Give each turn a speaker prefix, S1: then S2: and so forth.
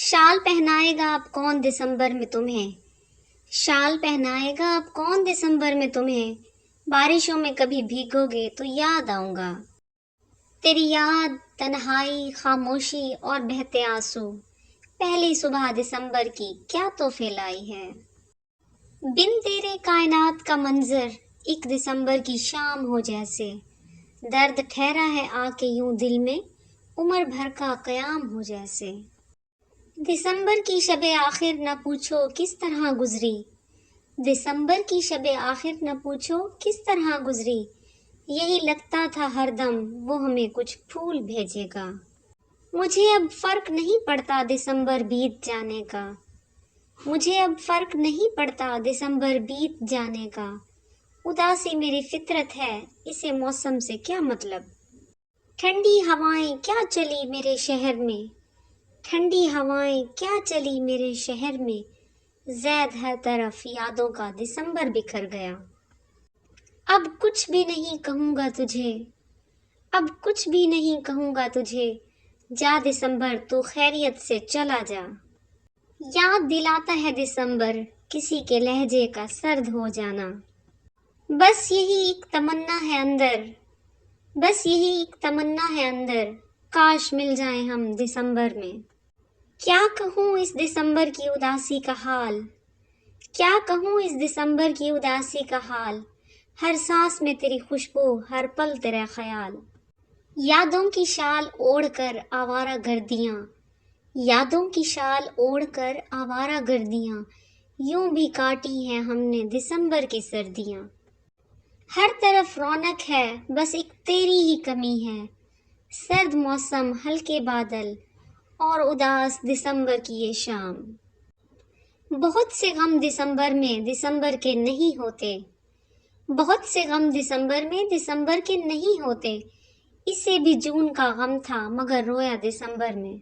S1: شال پہنائے گا اب کون دسمبر میں تمہیں، شال پہنائے گا اب کون دسمبر میں تمہیں، بارشوں میں کبھی بھیگو گے تو یاد آؤں گا، تیری یاد، تنہائی، خاموشی اور بہتے آنسو، پہلی صبح دسمبر کی کیا تحفے لائی ہے۔ بن تیرے کائنات کا منظر ایک دسمبر کی شام ہو جیسے، درد ٹھہرا ہے آ کے یوں دل میں عمر بھر کا قیام ہو جیسے۔ دسمبر کی شب آخر نہ پوچھو کس طرح گزری، دسمبر کی شب آخر نہ پوچھو کس طرح گزری، یہی لگتا تھا ہر دم وہ ہمیں کچھ پھول بھیجے گا۔ مجھے اب فرق نہیں پڑتا دسمبر بیت جانے کا، مجھے اب فرق نہیں پڑتا دسمبر بیت جانے کا، اداسی میری فطرت ہے اسے موسم سے کیا مطلب، ٹھنڈی ہوائیں کیا چلی میرے شہر میں، ٹھنڈی ہوائیں کیا چلی میرے شہر میں، زید ہر طرف یادوں کا دسمبر بکھر گیا۔ اب کچھ بھی نہیں کہوں گا تجھے، اب کچھ بھی نہیں کہوں گا تجھے، جا دسمبر تو خیریت سے چلا جا، یاد دلاتا ہے دسمبر کسی کے لہجے کا سرد ہو جانا، بس یہی ایک تمنا ہے اندر، بس یہی ایک تمنا ہے اندر، کاش مل جائیں ہم دسمبر میں۔ کیا کہوں اس دسمبر کی اداسی کا حال، کیا کہوں اس دسمبر کی اداسی کا حال، ہر سانس میں تیری خوشبو ہر پل تیرا خیال، یادوں کی شال اوڑھ کر آوارہ گردیاں، یادوں کی شال اوڑھ کر آوارہ گردیاں، یوں بھی کاٹی ہیں ہم نے دسمبر کی سردیاں، ہر طرف رونق ہے بس ایک تیری ہی کمی ہے، سرد موسم، ہلکے بادل اور اداس دسمبر کی یہ شام۔ بہت سے غم دسمبر میں دسمبر کے نہیں ہوتے، بہت سے غم دسمبر میں دسمبر کے نہیں ہوتے، اسے بھی جون کا غم تھا مگر رویا دسمبر میں۔